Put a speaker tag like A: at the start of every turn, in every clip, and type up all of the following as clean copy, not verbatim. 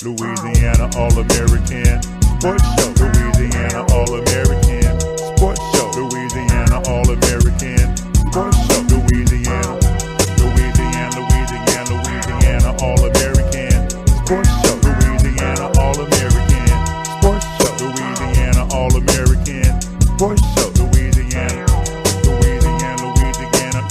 A: Louisiana All American Sports Show. Louisiana All American Sports Show. Louisiana All American Sports Show. Louisiana All American Sports Show. Louisiana All American Sports Show. Louisiana All American Sports Show. Louisiana.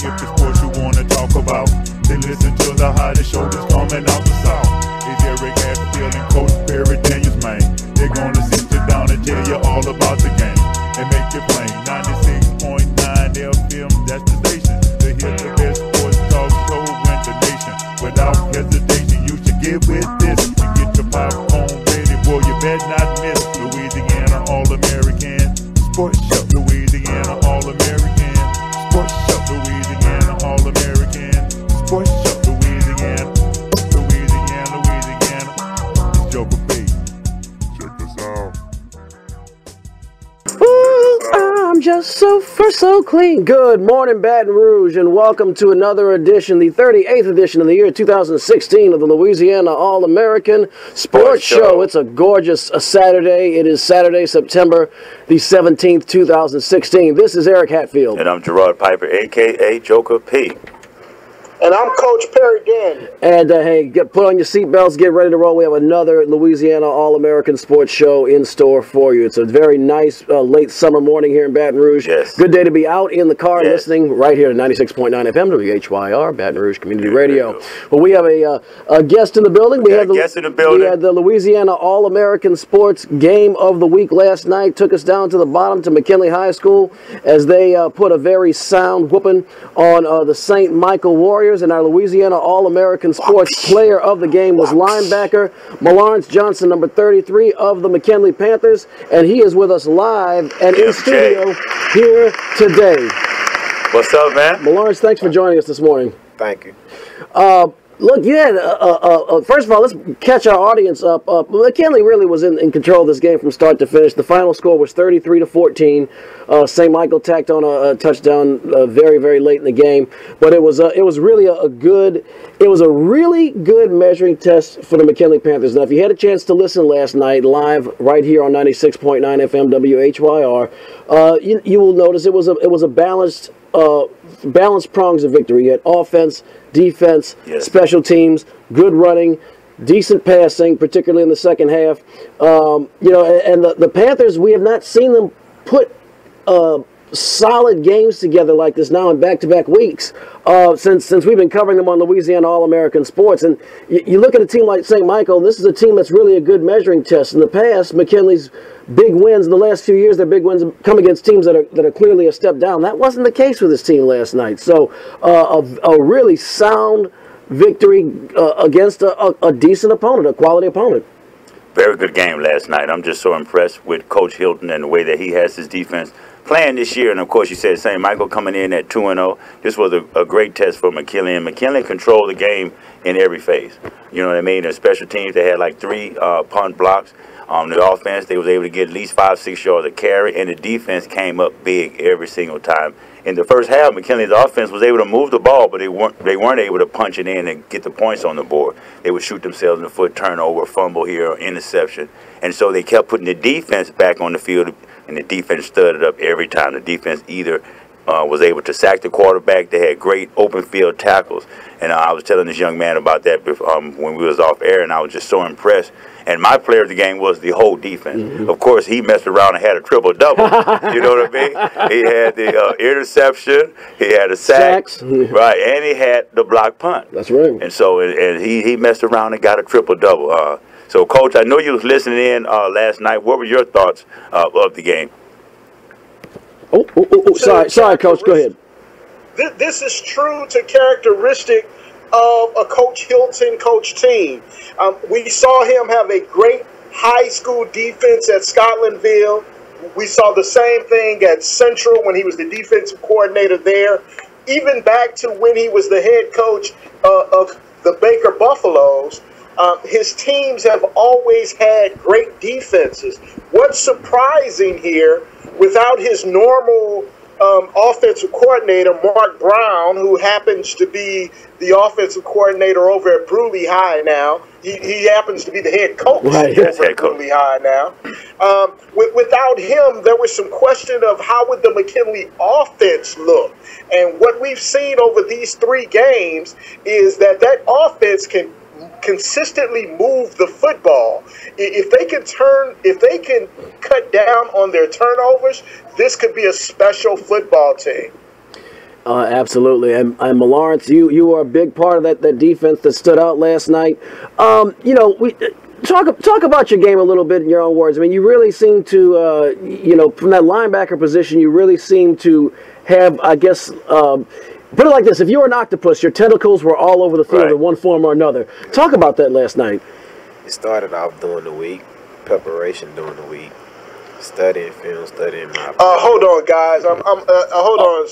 A: If the sports you wanna talk about, then listen to the hottest show that's coming out the south. It's Eric Hatfield and Coach Perry Daniels, man. They're gonna sit you down and tell you all about the game and make it plain. 96.9 FM, that's the station. To hear the best sports talk show in the nation. Without hesitation, you should get with this. You get your popcorn ready, boy, you better not miss. Louisiana All American Sports Show. Louisiana All American Sports Show. Louisiana All American Sports Show. Louisiana. It's Joker B. Check this out.
B: Ooh, I'm just so clean. Good morning, Baton Rouge, and welcome to another edition, the 38th edition of the year 2016 of the Louisiana All American Sports Show. It's a gorgeous Saturday. It is Saturday, September the 17th, 2016. This is Eric Hatfield.
C: And I'm Gerard Piper, a.k.a. Joker P.
D: And I'm Coach Perry Daniels.
B: And hey, put on your seatbelts, get ready to roll. We have another Louisiana All American Sports Show in store for you. It's a very nice late summer morning here in Baton Rouge.
C: Yes.
B: Good day to be out in the car listening right here to 96.9 FM WHYR, Baton Rouge Community Radio. Well, we have a guest in the building. We had the Louisiana All American Sports Game of the Week last night. Took us down to the bottom to McKinley High School as they put a very sound whooping on the St. Michael Warriors. And our Louisiana All-American Sports Player of the Game was linebacker Lawrence Johnson, number 33 of the McKinley Panthers, and he is with us live and in studio here today.
C: What's up, man?
B: Lawrence, thanks for joining us this morning.
D: Thank you.
B: Look, you had, first of all, let's catch our audience up. McKinley really was in control of this game from start to finish. The final score was 33-14. St. Michael tacked on a touchdown very, very late in the game. But it was really a really good measuring test for the McKinley Panthers. Now, if you had a chance to listen last night live right here on 96.9 FM WHYR, you will notice it was a balanced prongs of victory. You had offense, defense, special teams, good running, decent passing, particularly in the second half. And the Panthers, we have not seen them put solid games together like this now in back-to-back weeks since we've been covering them on Louisiana All-American Sports. And you look at a team like St. Michael, this is a team that's really a good measuring test. In the past, McKinley's big wins in the last few years, their big wins come against teams that are clearly a step down. That wasn't the case with this team last night. So a really sound victory against a decent opponent, a quality opponent.
C: Very good game last night. I'm just so impressed with Coach Hilton and the way that he has his defense playing this year. And, of course, you said St. Michael coming in at 2-0. This was a great test for McKinley. And McKinley controlled the game in every phase. You know what I mean? The special teams, they had like 3 punt blocks. The offense, they was able to get at least 5-6 yards of carry. And the defense came up big every single time. In the first half, McKinley's offense was able to move the ball, but they weren't able to punch it in and get the points on the board. They would shoot themselves in the foot, turnover, fumble here, or interception. And so they kept putting the defense back on the field, and the defense stood it up every time. The defense either was able to sack the quarterback. They had great open field tackles. And I was telling this young man about that when we was off air, and I was just so impressed. And my player of the game was the whole defense. Mm-hmm. Of course, he messed around and had a triple-double. You know what I mean? He had the interception, he had a sack, right, and he had the block punt.
B: That's right.
C: And so he messed around and got a triple-double. So, Coach, I know you was listening in last night. What were your thoughts of the game?
B: Sorry, Coach. Go ahead.
D: This is true to characteristic of a Coach Hilton coach team. We saw him have a great high school defense at Scotlandville. We saw the same thing at Central when he was the defensive coordinator there. Even back to when he was the head coach of the Baker Buffaloes, his teams have always had great defenses. What's surprising here, without his normal offensive coordinator, Mark Brown, who happens to be the offensive coordinator over at Bruley High now. He happens to be the head coach over at Bruley High now. Without him, there was some question of how would the McKinley offense look. And what we've seen over these 3 games is that offense can consistently move the football. If they can cut down on their turnovers, this could be a special football team.
B: Absolutely, and Lawrence, you are a big part of that defense that stood out last night. You know, we talk about your game a little bit in your own words. I mean, you really seem to, you know, from that linebacker position, you really seem to have, I guess, put it like this: if you were an octopus, your tentacles were all over the field in one form or another. Talk about that last night.
E: It started off during the week, preparation during the week, studying film, studying my.
D: Hold on, guys. Hold on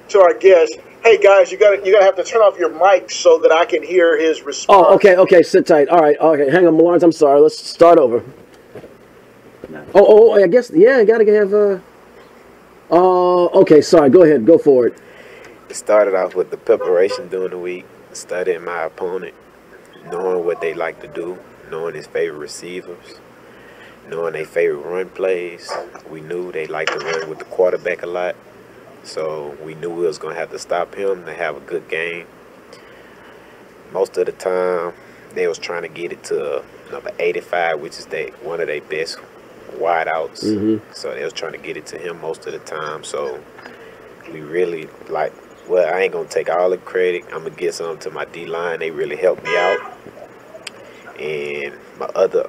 D: to our guest. Hey, guys, you gotta have to turn off your mic so that I can hear his response.
B: Oh, okay. Sit tight. All right. Okay, hang on, Lawrence. I'm sorry. Let's start over. I guess I gotta have. Okay. Sorry. Go ahead. Go for it.
E: It started off with the preparation during the week, studying my opponent, knowing what they like to do, knowing his favorite receivers, knowing their favorite run plays. We knew they like to run with the quarterback a lot, so we knew we was going to have to stop him to have a good game. Most of the time, they was trying to get it to number 85, which is one of their best wideouts. So they was trying to get it to him most of the time. So we really well, I ain't going to take all the credit. I'm going to give some to my D-line. They really helped me out. And my other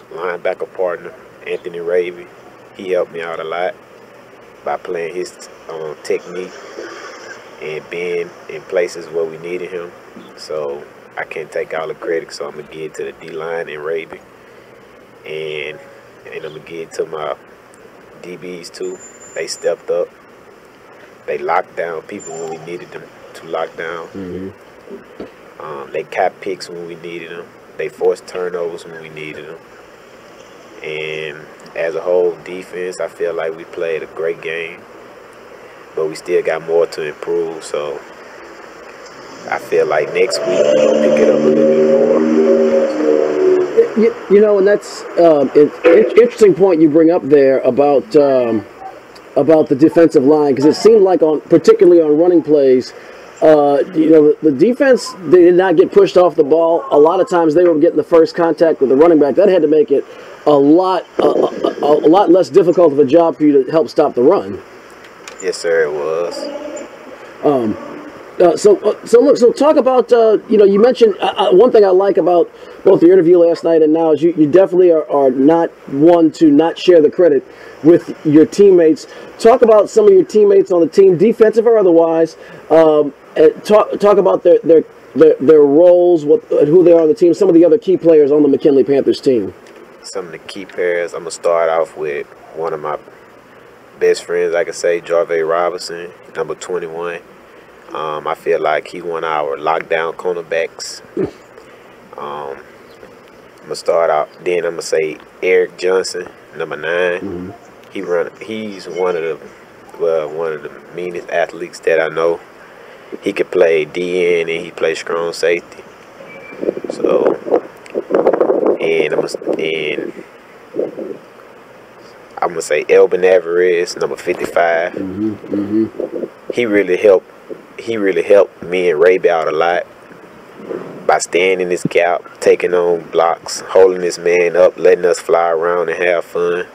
E: linebacker partner, Anthony Ravy, he helped me out a lot by playing his technique and being in places where we needed him. So I can't take all the credit, so I'm going to give it to the D-line and Ravy. And I'm going to give it to my DBs too. They stepped up. They locked down people when we needed them to lock down. They capped picks when we needed them. They forced turnovers when we needed them. And as a whole defense, I feel like we played a great game. But we still got more to improve. So I feel like next week we're going to pick it up a little bit more.
B: You know, and that's an interesting point you bring up there about the defensive line, because it seemed like particularly on running plays, you know, the defense, they did not get pushed off the ball. A lot of times they were getting the first contact with the running back. That had to make it a lot less difficult of a job for you to help stop the run.
E: Yes, sir, it was.
B: So talk about, you know, you mentioned one thing I like about both the interview last night and now is you definitely are not one to not share the credit with your teammates. Talk about some of your teammates on the team, defensive or otherwise. Talk about their roles, who they are on the team, some of the other key players on the McKinley Panthers team.
E: Some of the key players, I'm going to start off with one of my best friends, I could say, Gerard Robinson, number 21. I feel like he one of our lockdown cornerbacks. I'm going to start out, then I'm going to say Eric Johnson, number 9. He's one of the meanest athletes that I know. He could play DN and he plays strong safety. So, and I'm gonna say Elvin Alvarez, number 55. He really helped me and Ray out a lot by staying in his gap, taking on blocks, holding his man up, letting us fly around and have fun.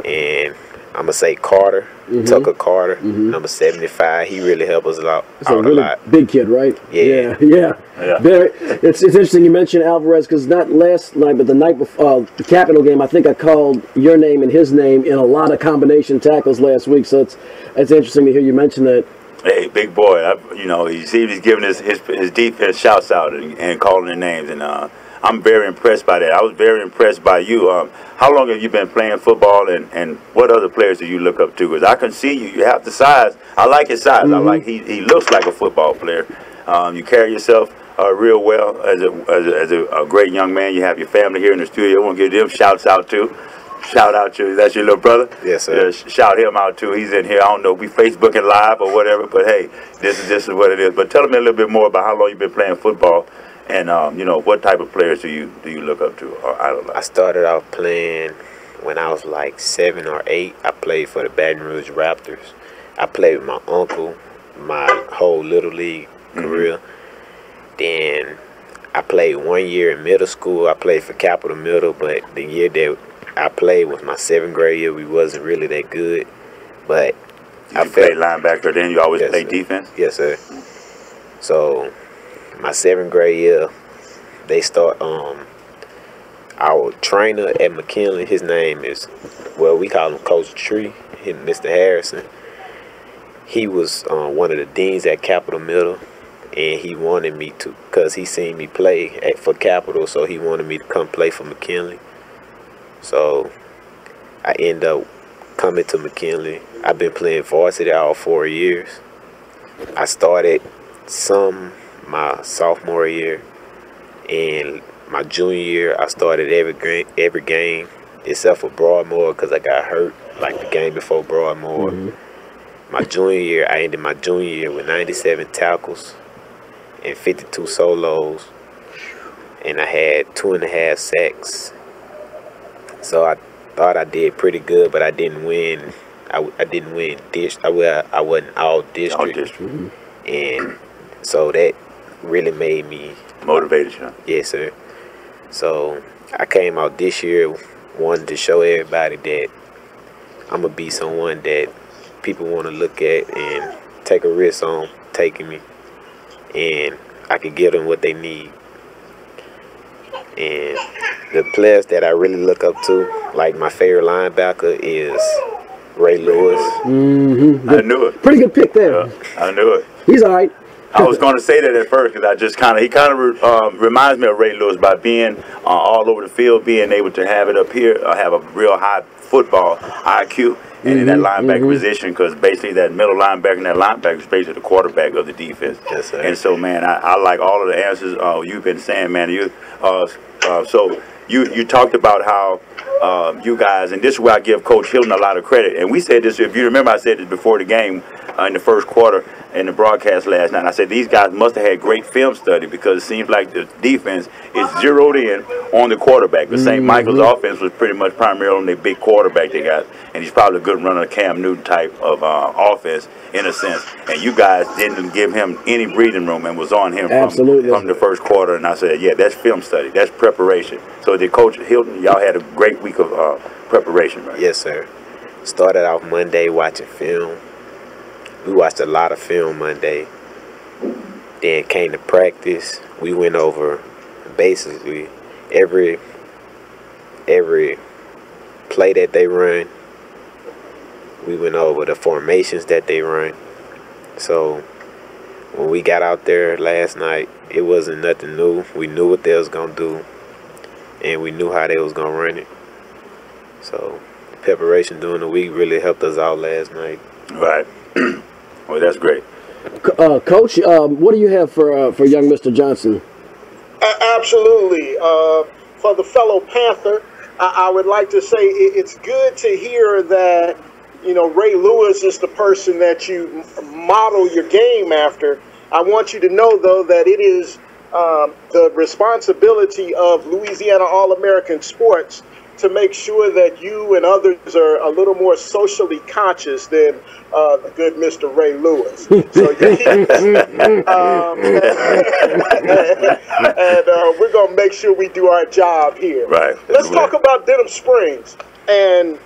E: And I'm gonna say Carter, Tucker Carter, number 75. He really helped us out a lot.
B: Big kid, right?
E: Yeah.
B: It's interesting you mentioned Alvarez, because not last night, but the night before the Capital game, I think I called your name and his name in a lot of combination tackles last week. So it's interesting to hear you mention that.
C: Hey, big boy. You know, he's giving his defense shouts out and calling their names, and I'm very impressed by that. I was very impressed by you. How long have you been playing football, and what other players do you look up to? Because I can see you. You have the size. I like his size. I like he looks like a football player. You carry yourself real well as a great young man. You have your family here in the studio. I want to give them shouts out too. Shout out to you. That's your little brother?
E: Yes, sir.
C: Yeah, shout him out, too. He's in here. I don't know if we Facebooking live or whatever, but, hey, this is what it is. But tell me a little bit more about how long you've been playing football and, you know, what type of players do you look up to or idolize?
E: I started off playing when I was like 7 or 8. I played for the Baton Rouge Raptors. I played with my uncle my whole Little League career. Then I played 1 year in middle school. I played for Capital Middle, but the year that I played was my 7th grade year. We wasn't really that good, but
C: I played linebacker. Then you always played
E: sir.
C: defense.
E: Yes, sir. So my 7th grade year, they start. Our trainer at McKinley, his name is, well, we call him Coach Tree, Mr. Harrison. He was one of the deans at Capital Middle, and he wanted me to, because he seen me play for Capital, so he wanted me to come play for McKinley. So I end up coming to McKinley. I've been playing varsity all 4 years. I started my sophomore year, and my junior year I started every game except for Broadmoor because I got hurt like the game before Broadmoor. My junior year, I ended my junior year with 97 tackles and 52 solos, and I had 2.5 sacks. So I thought I did pretty good, but I didn't win. I didn't win I wasn't all district. And so that really made me
C: motivated you.
E: Yes, sir. So I came out this year wanting to show everybody that I'm gonna be someone that people want to look at and take a risk on taking me, and I can give them what they need. And the players that I really look up to, like my favorite linebacker is Ray Lewis.
C: I knew it.
B: Pretty good pick there.
C: Yeah, I knew it.
B: He's all right.
C: I was going to say that at first because he kind of reminds me of Ray Lewis by being all over the field, being able to have it up here, have a real high football IQ, and in that linebacker position, because basically that middle linebacker and that linebacker is basically the quarterback of the defense.
E: Yes, sir.
C: And so, man, I like all of the answers you've been saying, man. So you talked about how you guys, and this is where I give Coach Hilton a lot of credit. And we said this, if you remember, I said this before the game in the first quarter in the broadcast last night. I said these guys must have had great film study because it seems like the defense is zeroed in on the quarterback. The St. Michael's offense was pretty much primarily on their big quarterback they got, and he's probably a good runner, Cam Newton type of offense in a sense. And you guys didn't give him any breathing room and was on him from the first quarter. And I said, yeah, that's film study, that's preparation. So did Coach Hilton, y'all had a great week of preparation, right?
E: Yes, sir. Started off Monday watching film. We watched a lot of film Monday. Then came to practice. We went over basically every play that they run. We went over the formations that they run. So when we got out there last night, it wasn't nothing new. We knew what they was going to do, and we knew how they was going to run it. So preparation during the week really helped us out last night.
C: Right. Well, that's great.
B: Coach, what do you have for young Mr. Johnson?
D: Absolutely. For the fellow Panther, I would like to say it's good to hear that, you know, Ray Lewis is the person that you model your game after. I want you to know, though, that it is the responsibility of Louisiana All American Sports to make sure that you and others are a little more socially conscious than the good Mr. Ray Lewis. So and we're going to make sure we do our job here.
C: Right.
D: Let's talk about Denham Springs and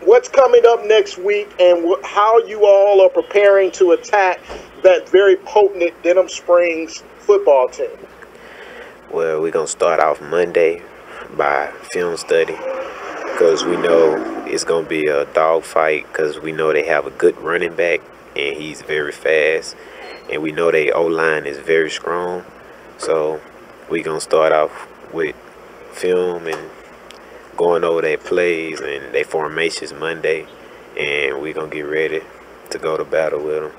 D: what's coming up next week and how you all are preparing to attack that very potent Denham Springs football team.
E: Well, we're going to start off Monday by film study because we know it's going to be a dogfight because we know they have a good running back and he's very fast, and we know their O-line is very strong. So we're going to start off with film and going over their plays and their formations Monday, and we're going to get ready to go to battle with them.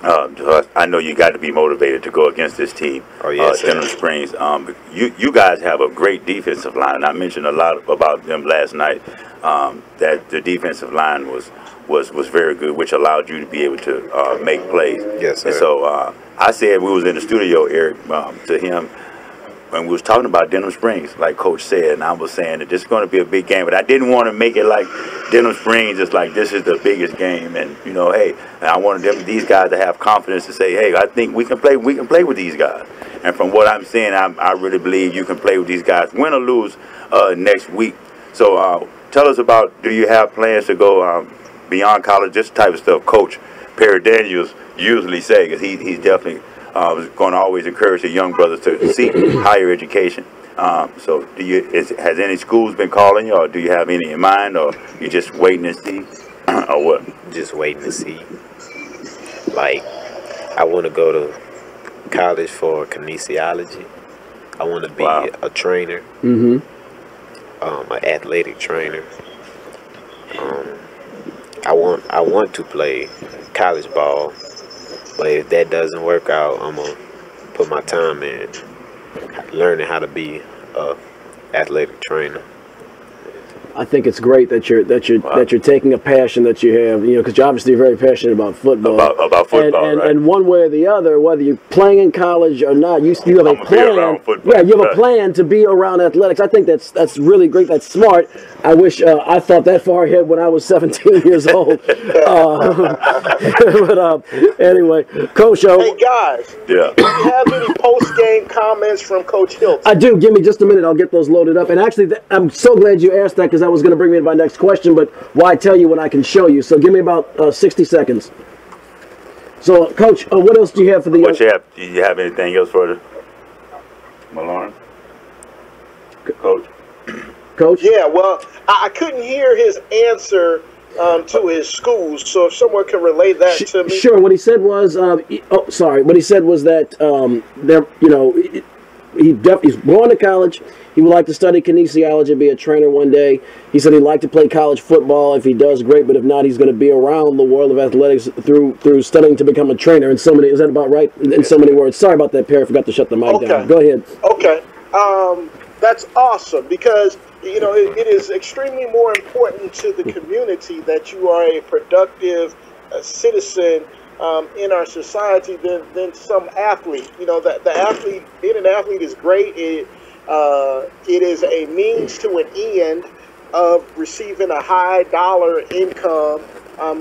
C: I know you got to be motivated to go against this team.
E: Oh, yes,
C: Denham Springs. You guys have a great defensive line. And I mentioned a lot about them last night. That the defensive line was very good, which allowed you to be able to make plays.
E: Yes, sir.
C: And so I said, we was in the studio, Eric, to him, when we was talking about Denham Springs, like Coach said, and I was saying that this is going to be a big game, but I didn't want to make it like Denham Springs is like this is the biggest game, and you know, hey, and I wanted these guys to have confidence to say, hey, I think we can play with these guys. And from what I'm saying, I really believe you can play with these guys, win or lose next week. So tell us about, do you have plans to go beyond college, this type of stuff Coach Perry Daniels usually say, because he's definitely going to always encourage the young brothers to seek higher education. So has any schools been calling you, or do you have any in mind, or you just waiting to see, or what?
E: Just waiting to see. Like, I want to go to college for kinesiology. I want to be a trainer, an athletic trainer. I want to play college ball. But if that doesn't work out, I'm gonna put my time in learning how to be a athletic trainer.
B: I think it's great that you're taking a passion that you have, you know, because you're obviously very passionate about football.
C: About football, right?
B: And one way or the other, whether you're playing in college or not, you have a plan. Yeah, you have a plan to be around athletics. I think that's really great. That's smart. I wish I thought that far ahead when I was 17 years old. But anyway, Coach.
D: Hey guys. Yeah. Do you have any post-game comments from Coach Hilton?
B: I do. Give me just a minute. I'll get those loaded up. And actually, I'm so glad you asked that, because that was going to bring me to my next question, but why tell you when I can show you? So give me about 60 seconds. So, Coach, what else do you have for the young?
C: Do you have anything else for the Malone? Coach?
B: Coach?
D: Yeah, well, I couldn't hear his answer to his schools, so if someone can relay that to me.
B: Sure. What he said was, what he said was that he's going to college. He would like to study kinesiology and be a trainer one day. He said he'd like to play college football. If he does, great. But if not, he's going to be around the world of athletics through studying to become a trainer. Is that about right? In so many words. Sorry about that, Perry. I forgot to shut the mic down. Go ahead.
D: Okay. That's awesome, because you know it is extremely more important to the community that you are a productive citizen in our society than some athlete. You know, the athlete, being an athlete is great. It is a means to an end of receiving a high dollar income,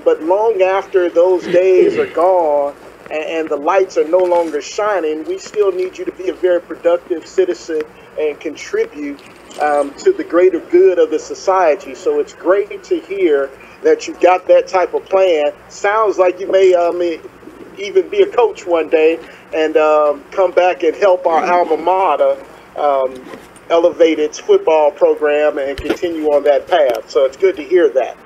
D: but long after those days are gone and the lights are no longer shining, we still need you to be a very productive citizen and contribute to the greater good of the society. So it's great to hear that you've got that type of plan. Sounds like you may even be a coach one day and come back and help our alma mater elevate its football program and continue on that path. So it's good to hear that.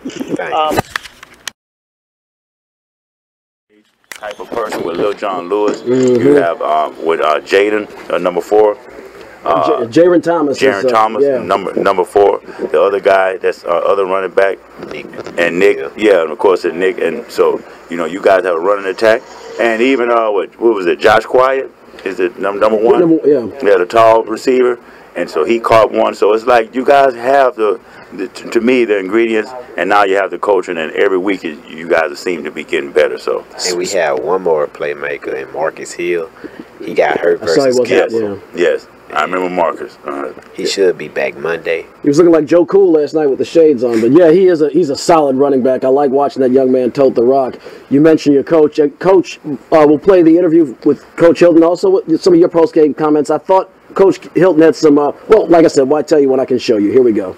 C: Type of person with Lil John Lewis. You have with Jaden, number 4.
B: Jaron Thomas.
C: Jaron Thomas,
B: yeah.
C: number 4. The other guy, that's other running back, Nick. And Nick, yeah, and of course it's Nick. And so you guys have a running attack, and even what was it? Josh Quiet is it number 1? Yeah, the tall receiver, and so he caught one. So it's like you guys have to me the ingredients, and now you have the coaching, and every week you guys seem to be getting better. So
E: and we have one more playmaker in Marcus Hill. He got hurt versus Campbell.
C: Yes. I remember Marcus.
E: He should be back Monday.
B: He was looking like Joe Cool last night with the shades on. But yeah, he's a solid running back. I like watching that young man tote the rock. You mentioned your coach. Coach will play the interview with Coach Hilton also with some of your post-game comments. I thought Coach Hilton had some, well, like I said, why tell you when I can show you? Here we go.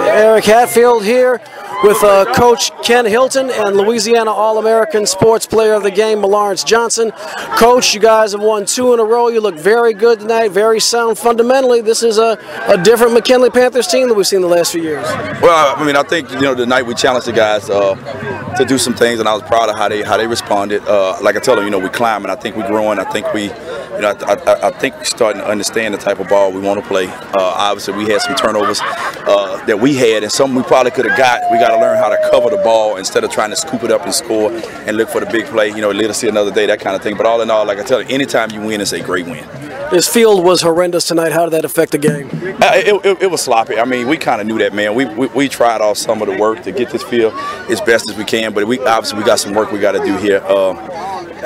B: Eric Hatfield here with Coach Ken Hilton and Louisiana All American Sports Player of the Game, Lawrence Johnson. Coach, you guys have won 2 in a row. You look very good tonight, very sound. Fundamentally, this is a different McKinley Panthers team that we've seen the last few years.
F: Well, I mean, I think tonight we challenged the guys to do some things, and I was proud of how they responded. Like I tell them, we climbing. I think we're growing. I think we I think we're starting to understand the type of ball we want to play. Obviously, we had some turnovers that we had, and some we probably could have got. We got to learn how to cover the ball instead of trying to scoop it up and score and look for the big play. Let us see another day, that kind of thing. But all in all, like I tell you, anytime you win, it's a great win.
B: This field was horrendous tonight. How did that affect the game?
F: It was sloppy. I mean, we kind of knew that, man. We tried off some of the work to get this field as best as we can, but obviously we got some work we got to do here.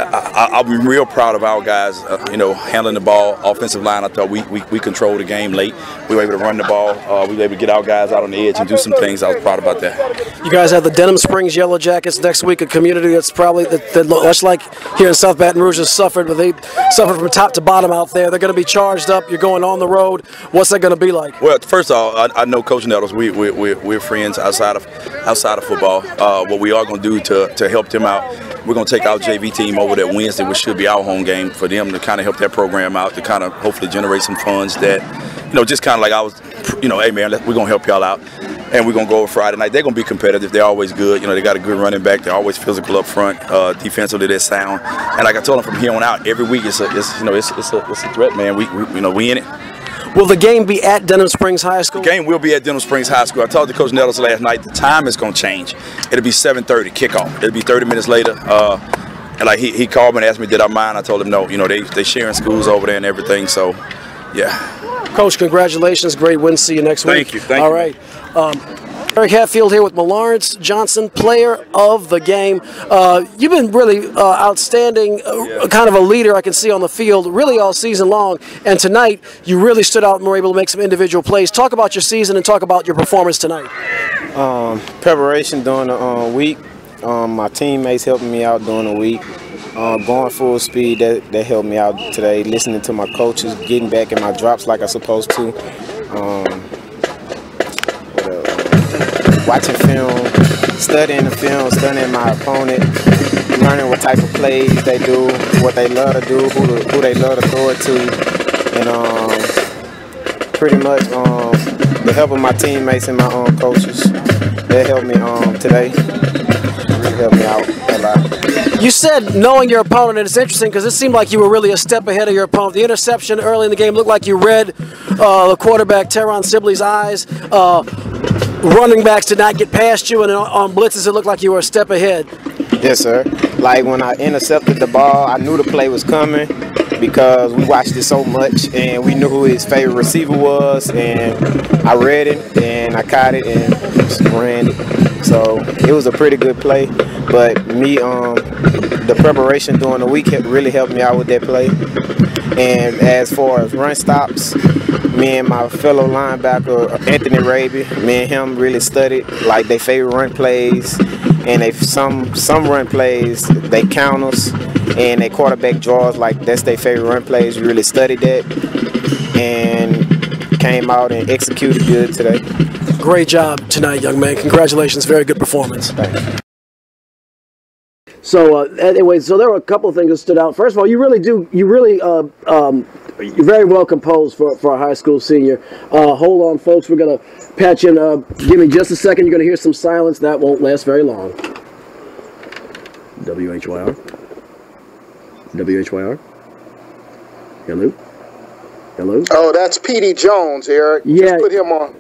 F: I'm real proud of our guys, handling the ball. Offensive line, I thought we controlled the game late. We were able to run the ball. We were able to get our guys out on the edge and do some things. I was proud about that.
B: You guys have the Denham Springs Yellow Jackets next week, a community that's probably, that much like here in South Baton Rouge has suffered, but they suffered from top to bottom out there. They're going to be charged up. You're going on the road. What's that going to be like?
F: Well, first of all, I know Coach Nettles. We're friends outside of football. What we are going to do to help them out, we're going to take our JV team over that Wednesday, which should be our home game, for them to kind of help that program out, to kind of hopefully generate some funds that, just kind of like I was, hey man, we're going to help y'all out. And we're going to go over Friday night. They're going to be competitive. They're always good. They got a good running back. They're always physical up front. Defensively, they're sound. And like I told them, from here on out, every week it's a threat, man. We in it.
B: Will the game be at Denham Springs High School?
F: The game will be at Denham Springs High School. I talked to Coach Nettles last night. The time is going to change. It'll be 7:30 kickoff. It'll be 30 minutes later. And like he called me and asked me, did I mind? I told him no. They sharing schools over there and everything. So, yeah.
B: Coach, congratulations. Great win. See you next week.
F: Thank you.
B: All right. Eric Hatfield here with Lawrence Johnson, player of the game. You've been really outstanding, kind of a leader I can see on the field really all season long. And tonight, you really stood out and were able to make some individual plays. Talk about your season and talk about your performance tonight.
E: Preparation during the week. My teammates helping me out during the week. Going full speed, that helped me out today. Listening to my coaches, getting back in my drops like I'm supposed to. Watching film, studying the film, studying my opponent, learning what type of plays they do, what they love to do, who they love to throw it to, and pretty much the help of my teammates and my coaches, they helped me today. Really helped me out a lot.
B: You said knowing your opponent, and it's interesting because it seemed like you were really a step ahead of your opponent. The interception early in the game looked like you read the quarterback, Teron Sibley's eyes. Running backs did not get past you, and on blitzes it looked like you were a step ahead.
E: Yes, sir. Like when I intercepted the ball, I knew the play was coming because we watched it so much, and we knew who his favorite receiver was, and I read it, and I caught it, and just ran it. So it was a pretty good play, but me, the preparation during the week really helped me out with that play. And as far as run stops, me and my fellow linebacker, Anthony Raby, me and him really studied like their favorite run plays, and some run plays, they counters, and their quarterback draws, like that's their favorite run plays. We really studied that and came out and executed good today.
B: Great job tonight, young man. Congratulations. Very good performance.
E: Thanks.
B: So anyway, so there were a couple of things that stood out. First of all, you're very well composed for a high school senior. Hold on, folks. We're going to patch in. Give me just a second. You're going to hear some silence. That won't last very long. WHYR. WHYR. Hello. Hello.
D: Oh, that's Petey Jones, Eric.
B: Yeah.
D: Just put him on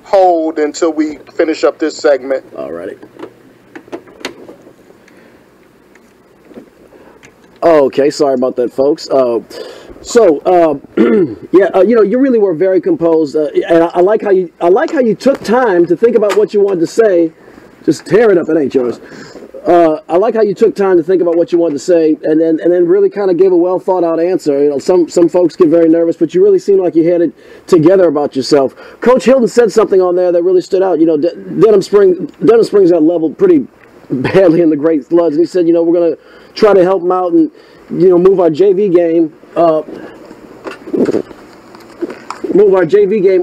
D: hold until we finish up this segment.
B: All righty. Okay, sorry about that, folks. You really were very composed, and I like how you took time to think about what you wanted to say. Just tear it up, it ain't yours. I like how you took time to think about what you wanted to say, and then really kind of gave a well thought out answer. Some folks get very nervous, but you really seemed like you had it together about yourself. Coach Hilton said something on there that really stood out. Denham Springs got leveled pretty badly in the Great Floods, and he said, we're going to try to help them out and, move our JV game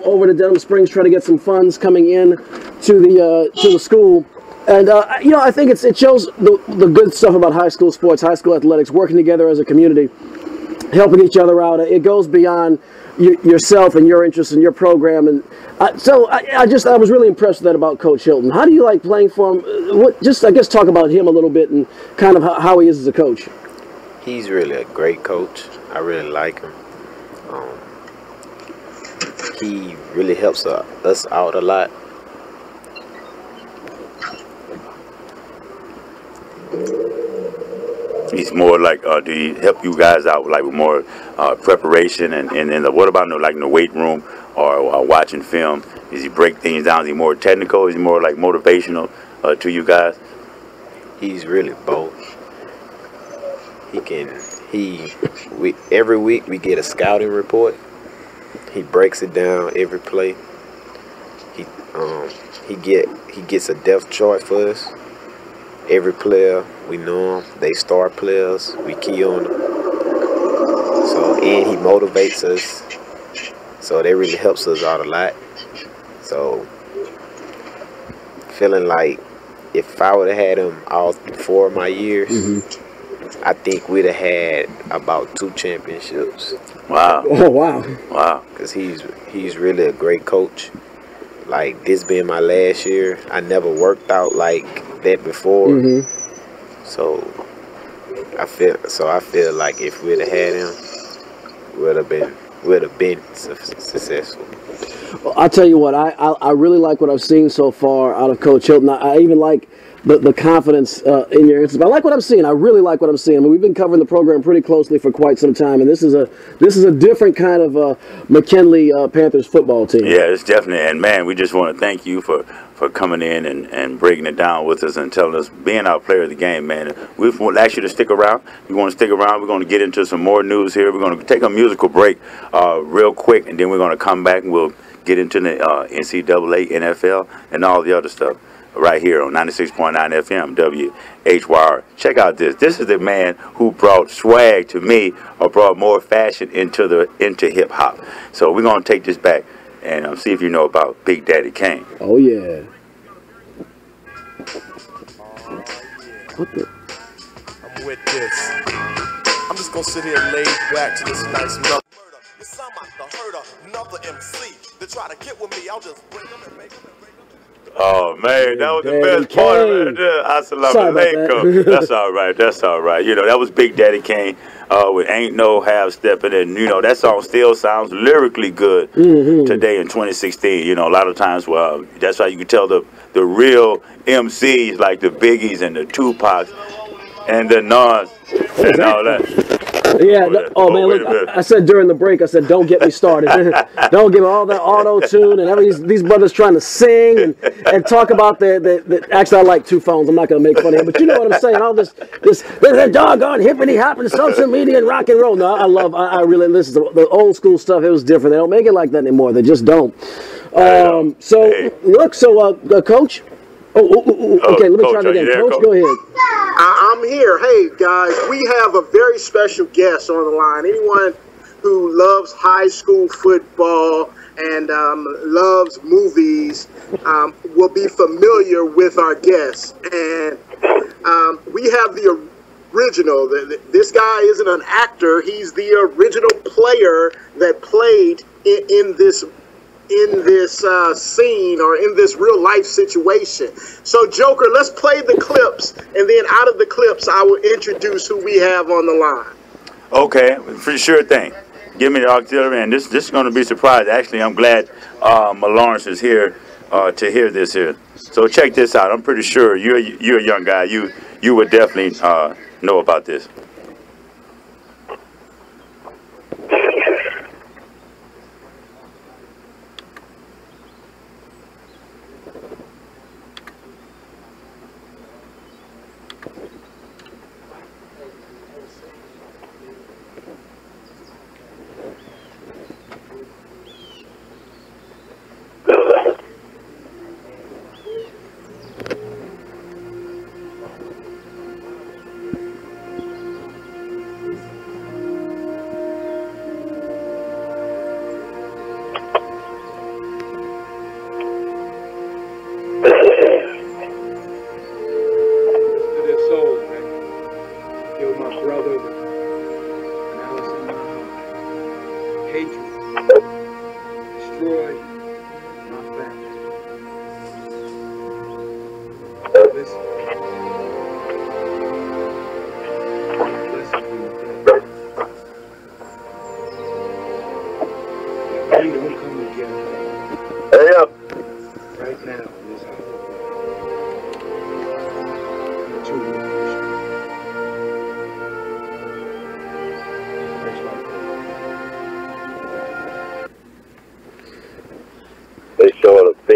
B: over to Denham Springs, try to get some funds coming in to the school. And, I think it shows the good stuff about high school sports, high school athletics, working together as a community, helping each other out. It goes beyond yourself and your interests and your program. And I was really impressed with that about Coach Hilton. How do you like playing for him? Talk about him a little bit and kind of how he is as a coach.
E: He's really a great coach. I really like him. He really helps us out a lot.
C: He's more like, do he help you guys out like with more preparation and what about like in the weight room or watching film? Does he break things down? Is he more technical? Is he more like motivational to you guys?
E: He's really both. Every week we get a scouting report. He breaks it down every play. He gets a depth chart for us. Every player, we know them. They star players. We key on them. So, and he motivates us. So that really helps us out a lot. So, feeling like if I would have had him all 4 of my years, I think we'd have had about 2 championships.
C: Wow.
B: Oh, wow.
C: Wow.
E: Because he's really a great coach. Like, this being my last year, I never worked out like that before. So I feel like if we'd have had him, we'd have been successful.
B: Well, I'll tell you what, I really like what I've seen so far out of Coach Hilton. I even like the confidence in your answers. But I like what I'm seeing. I really like what I'm seeing. I mean, we've been covering the program pretty closely for quite some time, and this is a different kind of McKinley Panthers football team.
C: Yeah, it's definitely. And man, we just want to thank you for coming in and breaking it down with us and telling us, being our player of the game, man. We want to ask you to stick around. You want to stick around? We're going to get into some more news here. We're going to take a musical break real quick, and then we're going to come back and we'll get into the NCAA, NFL, and all the other stuff right here on 96.9 FM WHYR. Check out this. This is the man who brought swag to me, or brought more fashion into hip hop. So we're going to take this back and see if you know about Big Daddy Kane.
B: Oh yeah. What the?
G: I'm with this. I'm just gonna sit here and lay back to this nice melody. You sound like the hurt another MC. They try to get with me, I'll just break them and make them.
C: Oh man, that was the best part of it. Assalamu alaikum. That's all right. That's all right. You know, that was Big Daddy Kane with Ain't No Half Stepping, and you know that song still sounds lyrically good today in 2016. You know, a lot of times, well, that's how you can tell the real MCs like the Biggies and the Tupacs and the Nas and all that.
B: Yeah. Oh man, look, I said during the break, I said, don't get me started. Don't give me all that auto tune and these brothers trying to sing and talk about the. Actually, I like 2 phones. I'm not gonna make fun of him, but you know what I'm saying. All this doggone hippity hopping social media and rock and roll. No, I really listen to the old school stuff. It was different. They don't make it like that anymore. They just don't. Look, Coach. Okay, let me
C: Coach,
B: try it again.
C: there,
B: Coach, go ahead.
D: I'm here. Hey, guys, we have a very special guest on the line. Anyone who loves high school football and loves movies will be familiar with our guest. And we have the original. This guy isn't an actor. He's the original player that played in this scene or in this real life situation. So Joker, let's play the clips, and then out of the clips I will introduce who we have on the line.
C: Okay, for sure thing. Give me the auxiliary, and this is going to be a surprise. Actually, I'm glad Lawrence is here to hear this here. So check this out. I'm pretty sure you're a young guy. You would definitely know about this.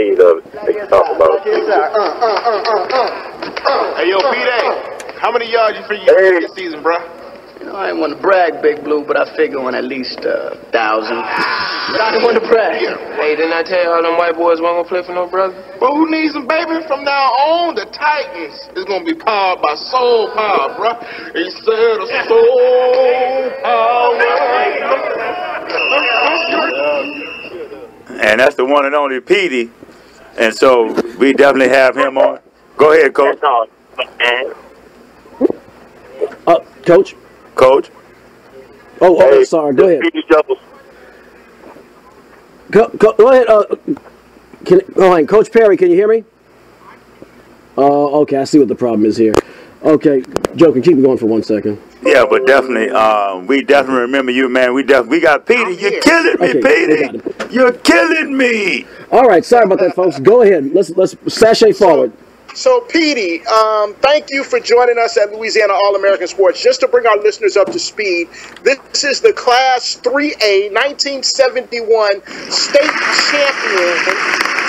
H: 15 of it. They can talk about it.
I: Hey, yo, P-Day, how many yards you figure you get this season, bro?
J: You know, I didn't want to brag, Big Blue, but I figure on at least 1,000. But I didn't want to brag.
K: Hey, didn't I tell you all them white boys weren't going to play for no brother?
I: But who needs them, baby? From now on, the Titans is going to be powered by soul power, bro. He said a soul power.
C: And that's the one and only Petey. And so we definitely have him on. Go ahead, Coach.
B: Coach?
C: Coach?
B: Oh, sorry. Go ahead. Go ahead. Go ahead. Coach Perry, can you hear me? Okay, I see what the problem is here. Okay, Joe, can keep going for 1 second.
C: Yeah, but definitely, we definitely remember you, man. We got Petey. You're killing me, Petey. You're killing me.
B: All right, sorry about that, folks. Go ahead. Let's sashay forward.
D: So, Petey, thank you for joining us at Louisiana All American Sports. Just to bring our listeners up to speed, this is the Class 3A 1971 state champion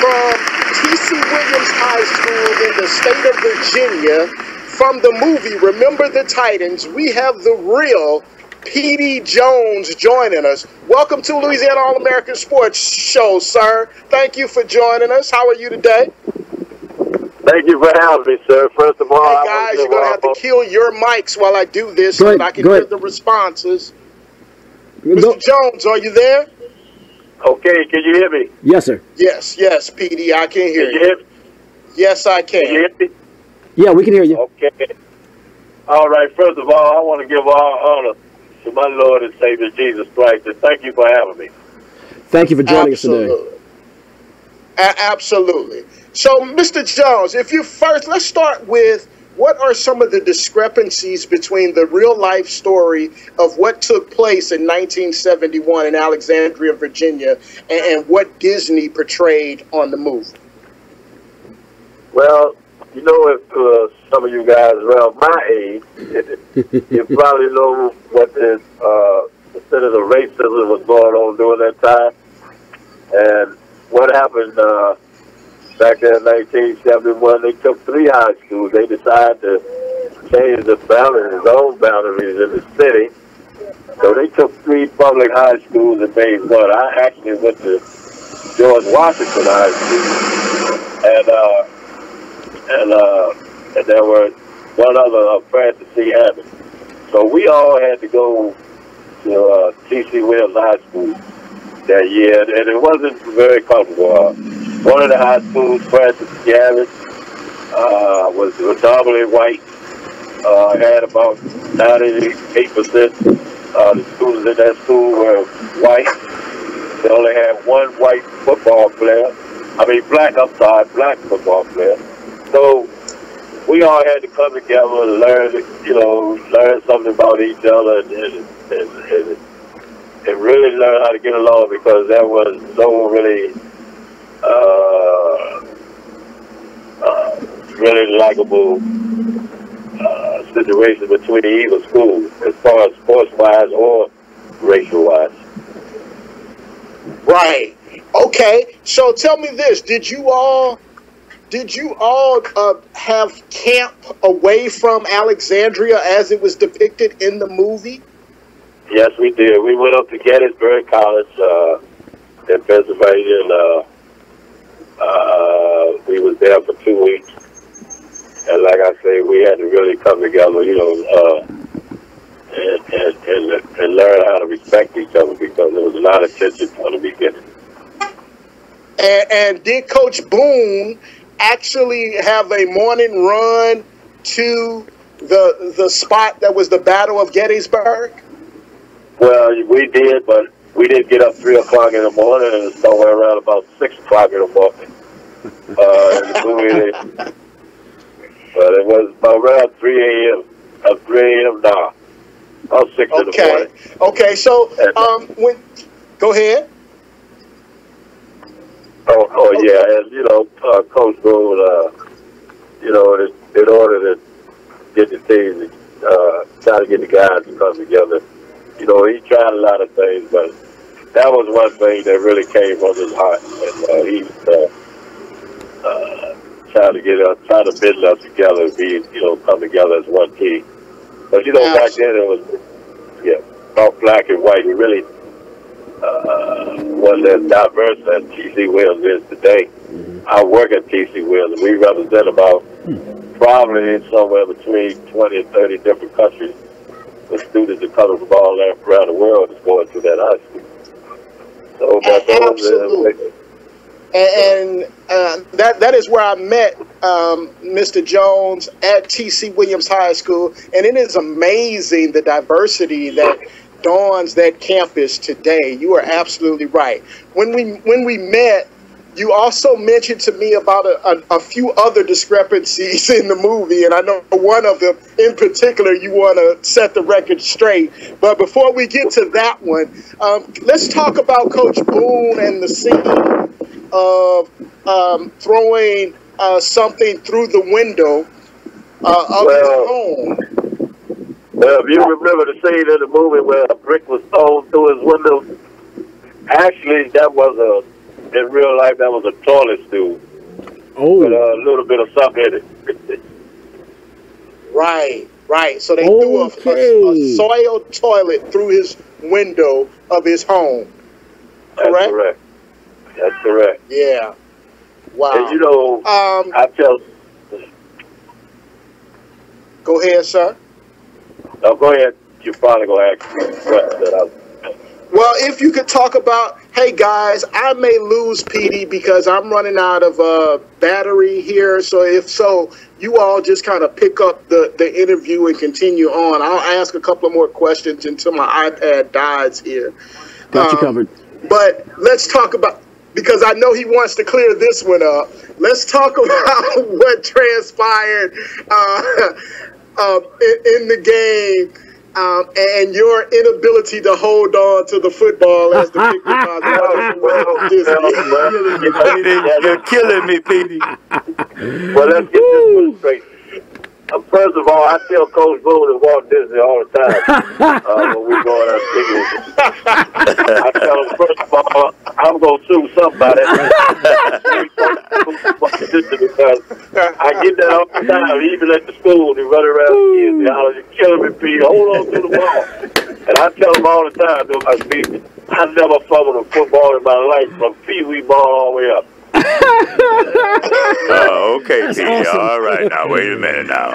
D: from T.C. Williams High School in the state of Virginia. From the movie Remember the Titans, we have the real Petey Jones joining us. Welcome to Louisiana All American Sports Show, sir. Thank you for joining us. How are you today?
H: Thank you for having me, sir. First of all,
D: hey guys, you're going to have to kill your mics while I do this so that I can hear the responses. Mr. Jones, are you there?
H: Okay, can you hear me?
B: Yes, sir.
D: Yes, Petey, I can hear you.
H: Hear me?
D: Yes, I can.
H: Can you hear me?
B: Yeah, we can hear you.
H: Okay. All right, first of all, I want to give all honor to my Lord and Savior Jesus Christ, and thank you for having me.
B: Thank you for joining us today.
D: Absolutely. So, Mr. Jones, let's start with what are some of the discrepancies between the real-life story of what took place in 1971 in Alexandria, Virginia, and what Disney portrayed on the movie?
H: Well, you know, if some of you guys around my age, you probably know what the percentage of racism was going on during that time. And what happened back in 1971, they took 3 high schools. They decided to change the own boundaries in the city. So they took 3 public high schools and made one. I actually went to George Washington High School. And there were one other, Francis C. Abbott. So we all had to go to T.C. Williams High School that year, and it wasn't very comfortable. One of the high schools, Francis C. Abbott, was predominantly white. Had about 98% of the students in that school were white. They only had one white football player. Black football player. So we all had to come together and learn something about each other and really learn how to get along, because there was no really likable situation between either school as far as sports-wise or racial-wise.
D: Right. Okay. So tell me this: Did you all have camp away from Alexandria as it was depicted in the movie?
H: Yes, we did. We went up to Gettysburg College in Pennsylvania, and we was there for 2 weeks. And like I say, we had to really come together, and learn how to respect each other, because there was a lot of tension from the beginning.
D: And did Coach Boone actually have a morning run to the spot that was the Battle of Gettysburg?
H: Well, we did, but we didn't get up 3 o'clock in the morning, and it was somewhere around about 6 o'clock in the morning. But it was about around 3 a.m. 3 a.m. now. About 6 in the morning.
D: Okay, so go ahead.
H: Yeah, and Coach Boone, in order to get the team, try to get the guys to come together, he tried a lot of things, but that was one thing that really came from his heart. And trying to build us together, come together as one team. But back then it was about black and white. It really wasn't as diverse as TC Williams is today. I work at TC Williams, and we represent about probably somewhere between 20 and 30 different countries with students that come from all around the world that's going to that high school. So
D: absolutely. And that is where I met Mr. Jones at TC Williams High School, and it is amazing the diversity that dawns that campus today. You are absolutely right. When we met, you also mentioned to me about a few other discrepancies in the movie, and I know one of them in particular you want to set the record straight. But before we get to that one, let's talk about Coach Boone and the scene of throwing something through the window of his home.
H: Well, if you remember the scene in the movie where a brick was thrown through his window, actually that was in real life, that was a toilet stool. Oh. With a little bit of something in it.
D: Right. So they threw a soil toilet through his window of his home. Correct?
H: That's correct.
D: Yeah. Wow.
H: And I tell...
D: Go ahead, sir.
H: No, go ahead. You're probably going to ask me a question.
D: Well, if you could talk about, hey guys, I may lose PD because I'm running out of battery here. So if so, you all just kind of pick up the interview and continue on. I'll ask a couple of more questions until my iPad dies here.
B: Got you covered.
D: But let's talk about, because I know he wants to clear this one up. Let's talk about what transpired in the game. And your inability to hold on to the football as the kicker
C: You're killing me, Petey.
H: Well, let's get this one straight. First of all, I tell Coach Boone and Walt Disney all the time when we go out speaking. I tell him, first of all, I'm going to sue somebody. Because I get that all the time, even at the school, they run around the kids, they holler, you're killing me, Pete, hold on to the ball. And I tell them all the time, I never fumbled a football in my life from pee-wee ball all the way up.
C: Okay, P. Awesome. All right, now wait a minute. Now,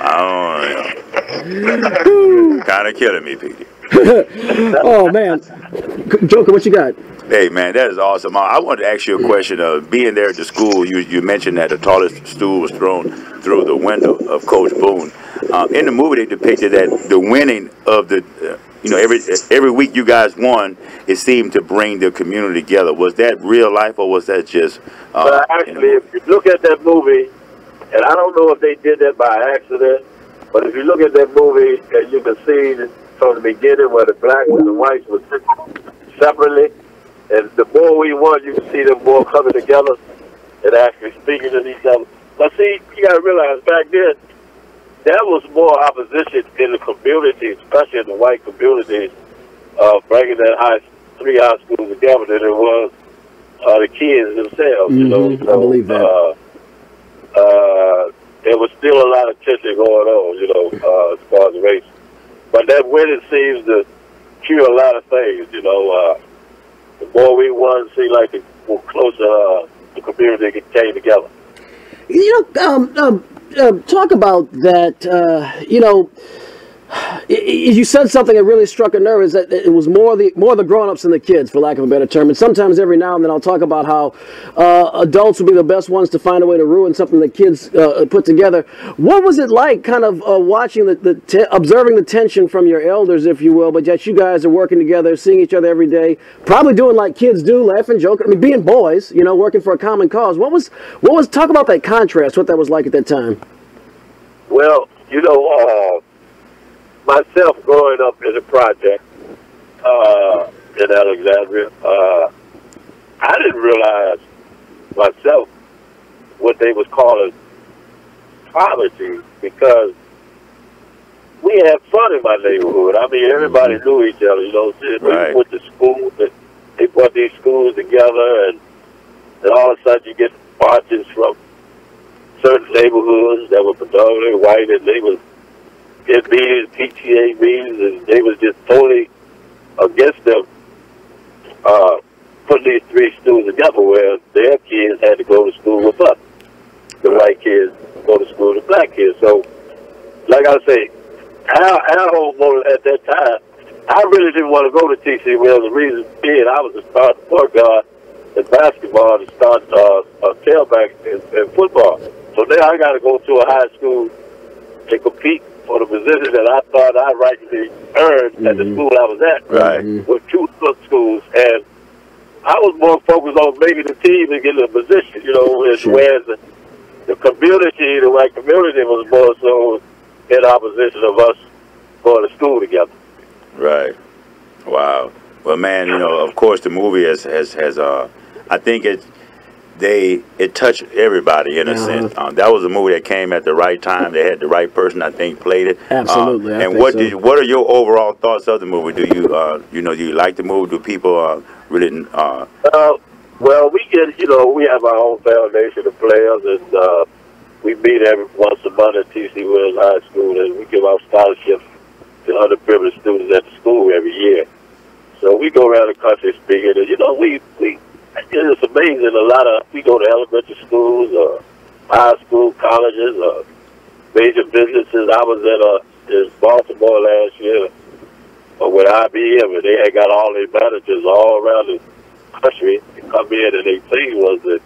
C: kind of killing me, P.
B: Oh man, Joker, what you got?
C: Hey man, that is awesome. I wanted to ask you a question. Being there at the school, you mentioned that the tallest stool was thrown through the window of Coach Boone. In the movie, they depicted that the winning of the every week you guys won, it seemed to bring the community together. Was that real life, or was that just...
H: Well, actually, if you look at that movie, and I don't know if they did that by accident, but if you look at that movie, and you can see from the beginning where the blacks and the whites were separately, and the more we won, you can see them more coming together and actually speaking to each other. But see, you got to realize back then, there was more opposition in the community, especially in the white communities, bringing that three high schools together than it was the kids themselves.
B: Mm-hmm. I believe that.
H: There was still a lot of tension going on, as far as race. But that winning seems to cure a lot of things. The more we won, it seemed like the more closer the community came together.
B: Talk about that. You said something that really struck a nerve, is that it was more the grown-ups than the kids, for lack of a better term. And sometimes every now and then I'll talk about how adults will be the best ones to find a way to ruin something that kids put together. What was it like kind of watching observing the tension from your elders, if you will, but yet you guys are working together, seeing each other every day, probably doing like kids do, laughing, joking, being boys, working for a common cause. What was talk about that contrast, what that was like at that time?
H: Well, myself growing up in the project in Alexandria, I didn't realize myself what they was calling poverty, because we had fun in my neighborhood. Everybody knew each other. We went to school, they put these schools together, and all of a sudden you get marches from certain neighborhoods that were predominantly white, and they was in meetings, PTA meetings, and they was just totally against them putting these three schools together where their kids had to go to school with us. The white kids go to school with the black kids. So, like I say, our whole motive at that time, I really didn't want to go to TC Wells. The reason being, I was a starting point guard in basketball and start a tailback in football. So now I got to go to a high school to compete for the position that I thought I rightly earned at the school I was at, with two other schools. And I was more focused on making the team and getting a position, you know, whereas the community, the white community, was more so in opposition of us going to school together.
C: Right. Wow. Well, man, you know, of course, the movie has I think it touched everybody in a sense. That was a movie that came at the right time. They had the right person, I think, played it.
B: Absolutely.
C: And what are your overall thoughts of the movie? Do you do you like the movie? Do people really?
H: Well, we get, we have our own foundation of players, and we meet every once a month at TC Wells High School, and we give out scholarships to underprivileged students at the school every year. So we go around the country speaking, and it's amazing. We go to elementary schools, high school, colleges, major businesses. I was in Baltimore last year with IBM, and they had got all their managers all around the country to come in, and their thing was that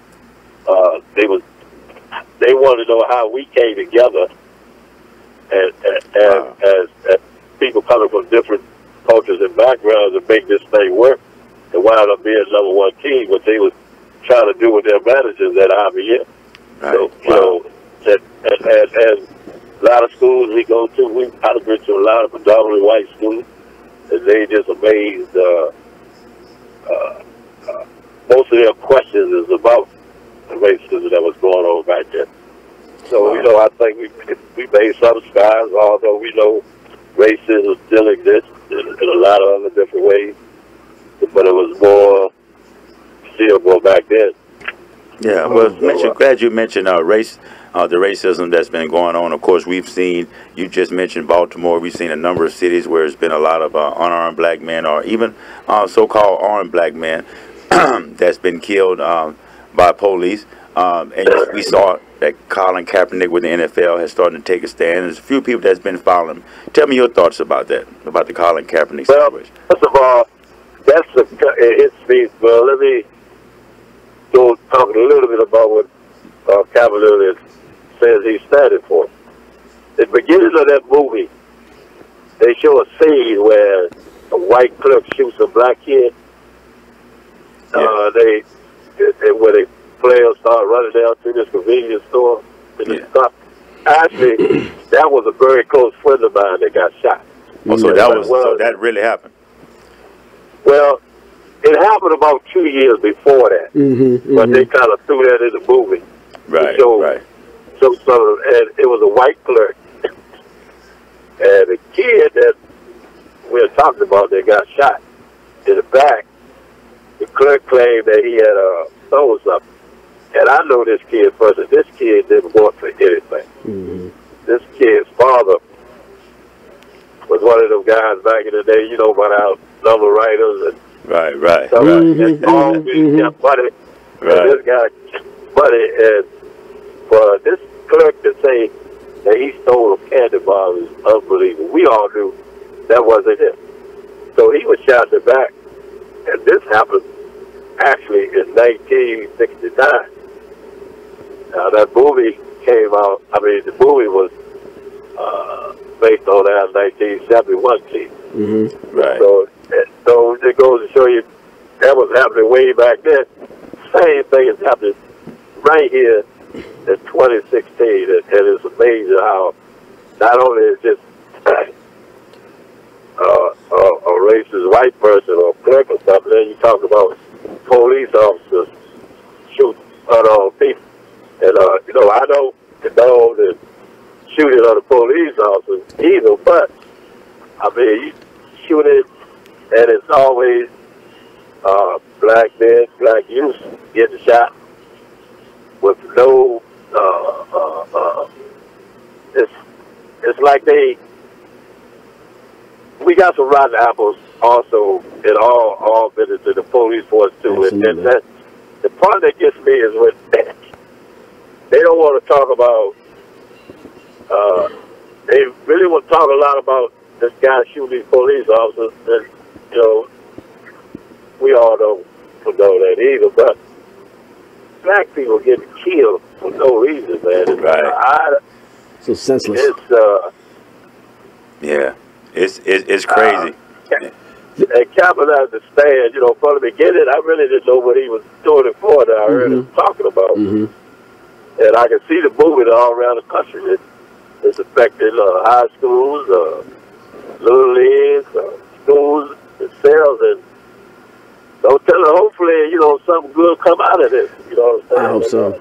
H: they wanted to know how we came together as people coming from different cultures and backgrounds to make this thing work. It wound up being #1 team, what they was trying to do with their managers at IBM.
C: Right.
H: So, and a lot of schools we go to, I've been to a lot of predominantly white schools, and they just amazed. Most of their questions is about the racism that was going on back then. So, I think we made some strides, although we know racism still exists in a lot of other different ways. But it was more seeable back then.
C: Yeah, well, glad you mentioned race, the racism that's been going on. Of course, we've seen, you just mentioned Baltimore. We've seen a number of cities where there's been a lot of unarmed black men, or even so-called armed black men that's been killed by police. And we saw that Colin Kaepernick with the NFL has started to take a stand. There's a few people that's been following him. Tell me your thoughts about that, about the Colin Kaepernick situation.
H: First of all, that's his speech. Well, let me go talk a little bit about what Kaepernick says he's standing for. At the beginning of that movie, they show a scene where a white clerk shoots a black kid. Where the players start running down through this convenience store and they stop. Actually, that was a very close friend of mine that got shot.
C: Oh, so that really happened.
H: Well, it happened about 2 years before that, but they kind of threw that in the movie.
C: Right, right.
H: So, and it was a white clerk, and the kid that we were talking about that got shot in the back, the clerk claimed that he had stole something. And I know this kid person. This kid didn't want for anything. This kid's father was one of them guys back in the day, about our number writers and and always kept money. And this guy money, and for this clerk to say that he stole a candy bar is unbelievable. We all knew that wasn't it. So he was shot in the back, and this happened actually in 1969. Now that movie came out. I mean, the movie was based on our 1971 team.
C: Right.
H: So it goes to show you that was happening way back then. Same thing is happening right here in 2016, and it's amazing how not only is just a racist white person or clerk or something, then you talk about police officers shoot unarmed people. And, I don't condone the shooting of the police officers either, but, I mean, you shoot it, and it's always black men, black youth getting shot with no it's like we got some rotten apples also in all business in the police force too. And that the part that gets me is when they don't want to talk about. They really want to talk a lot about this guy shooting these police officers, and you know, we all don't condone that either. But black people getting killed for no reason, man.
C: Right.
B: So senseless.
H: It's
C: crazy.
H: And Captain understand, you know, from the beginning, I really didn't know what he was doing it for. That I heard him talking about, and I can see the movement all around the country. It's affecting high schools, little leagues, schools themselves, and don't tell them. Hopefully, you know, something good come out of this. You know what I'm saying?
B: I hope so.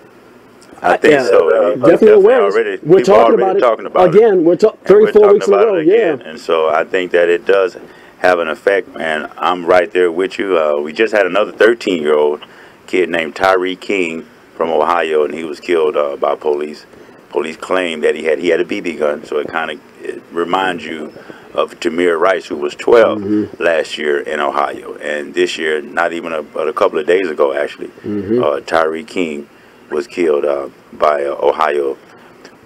C: I think so.
B: Definitely awareness. We're talking about it again. We're 34 weeks in a row. Yeah.
C: And so I think that it does have an effect, and I'm right there with you. We just had another 13-year-old kid named Tyree King from Ohio, and he was killed by police. Police claim that he had a BB gun, so it kind of reminds you of Tamir Rice, who was 12 last year in Ohio, and this year, not even but a couple of days ago, actually, Tyree King was killed by Ohio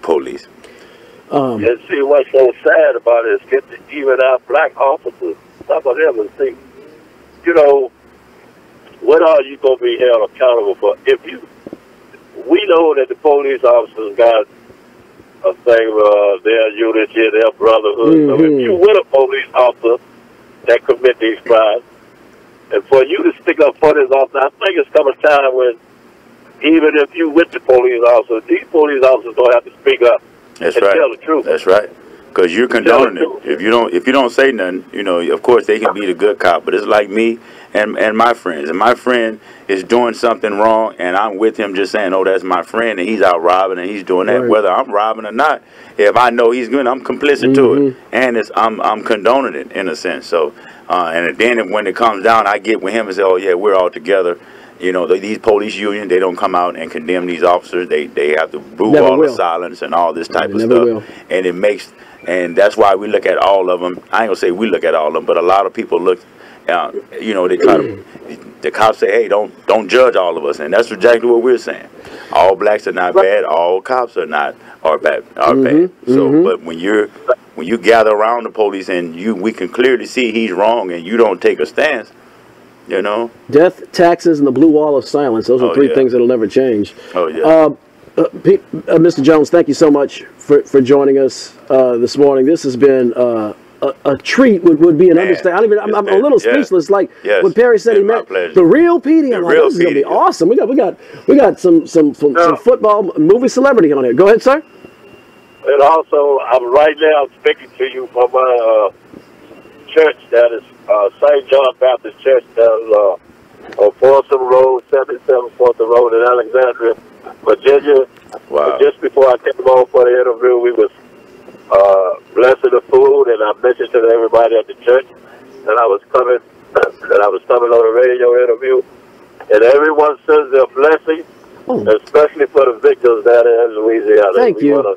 C: police.
H: And see what's so sad about it is even our black officers, some of them will see, you know, what are you going to be held accountable for? We know that the police officers got a thing, their unity, their brotherhood. So if you with a police officer that commit these crimes, and for you to stick up for this officer, I think it's come a time when even if you with the police officer, these police officers don't have to speak up and tell the truth.
C: That's right. Because you're condoning it. If you don't say nothing, you know, of course they can be the good cop, but it's like me and my friends. And my friend is doing something wrong, and I'm with him just saying, oh, that's my friend, and he's out robbing, and he's doing that. Right. Whether I'm robbing or not, if I know he's good, I'm complicit to it. And I'm condoning it in a sense. So, and then when it comes down, I get with him and say, oh, yeah, we're all together. You know, these police unions, they don't come out and condemn these officers. They have to boo all the silence and all this type of stuff. And it makes, and that's why we look at all of them. I ain't gonna say we look at all of them, but a lot of people look, you know, they try to, the cops say, hey, don't judge all of us. And that's exactly what we're saying. All blacks are not bad. All cops are bad. So, but when you gather around the police and we can clearly see he's wrong and you don't take a stance, you know,
B: death, taxes, and the blue wall of silence. Those are three things that'll never change.
C: Oh yeah.
B: Mr. Jones, thank you so much for joining us this morning. This has been a treat. Would be an understatement. I'm a little speechless. Like when Perry said he met the real Petey. I'm like, this is gonna be awesome. We got some football movie celebrity on here. Go ahead, sir.
H: And also, I'm right now speaking to you from my church that is St. John Baptist Church down on Folsom Road, 77 Folsom Road in Alexandria, Virginia.
C: Wow.
H: Just before I came on for the interview, we was blessing the food, and I mentioned to everybody at the church that I was coming on a radio interview, and everyone sends their blessing, especially for the victims down in Louisiana.
B: Thank you.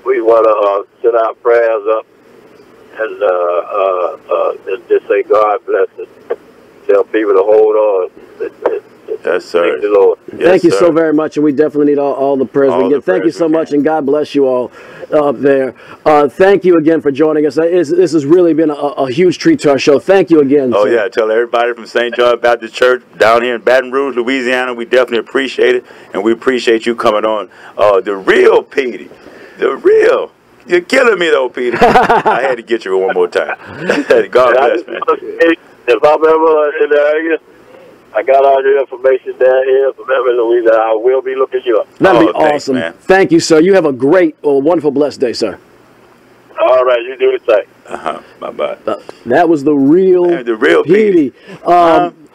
H: We want to send our prayers up and just say God bless us. Tell people to hold on.
C: Yes, sir.
H: Thank the Lord.
B: Thank you so very much, and we definitely need all the prayers we can get. Thank you so much, and God bless you all up there. Thank you again for joining us. This has really been a huge treat to our show. Thank you again.
C: Oh, yeah. Tell everybody from St. John Baptist Church down here in Baton Rouge, Louisiana, we definitely appreciate it, and we appreciate you coming on. The real Petey. The real. You're killing me, though, Peter. I had to get you one more time. God bless, man.
H: If I'm ever in the area, I got all your information down here from ever in Louisiana. I will be looking you up.
B: That'll be awesome. Man. Thank you, sir. You have a great, wonderful, blessed day, sir.
H: All right, you do the same.
C: Bye-bye.
B: That was the real
C: Petey.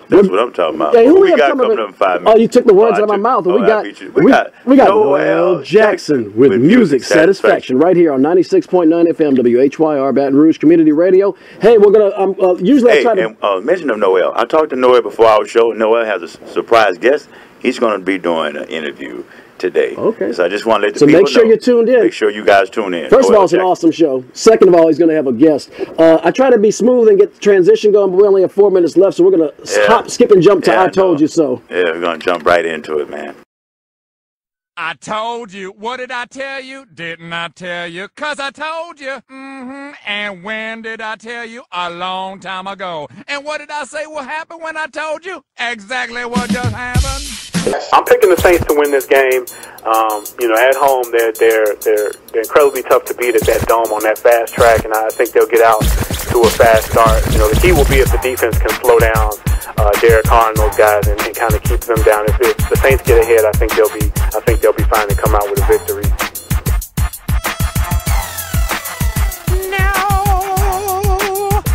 C: That's what I'm talking about.
B: Hey, who
C: we got coming up in 5 minutes?
B: Oh, you took the words out of my mouth. We got Noel Jackson with Music Satisfaction right here on 96.9 FM WHYR Baton Rouge Community Radio. Hey, we're gonna usually I try to
C: mention of Noel. I talked to Noel before our show. Noel has a surprise guest. he's going to be doing an interview today.
B: Okay.
C: So I just want to let the people
B: know. So make sure
C: know.
B: you're tuned in.
C: Make sure you guys tune in.
B: First of all, it's an awesome show. Second of all, he's going to have a guest. I try to be smooth and get the transition going, but we only have 4 minutes left, so we're going to hop, skip, and jump to I Told You So.
C: Yeah, we're going to jump right into it, man.
L: I told you. What did I tell you? Didn't I tell you? 'Cause I told you. And when did I tell you? A long time ago. And what did I say will happen when I told you? Exactly what just happened.
M: I'm picking the Saints to win this game. You know, at home, they're incredibly tough to beat at that dome on that fast track, and I think they'll get out to a fast start. You know, the key will be if the defense can slow down Derek Carr and those guys and kind of keep them down. If the Saints get ahead, I think they'll be fine to come out with a victory.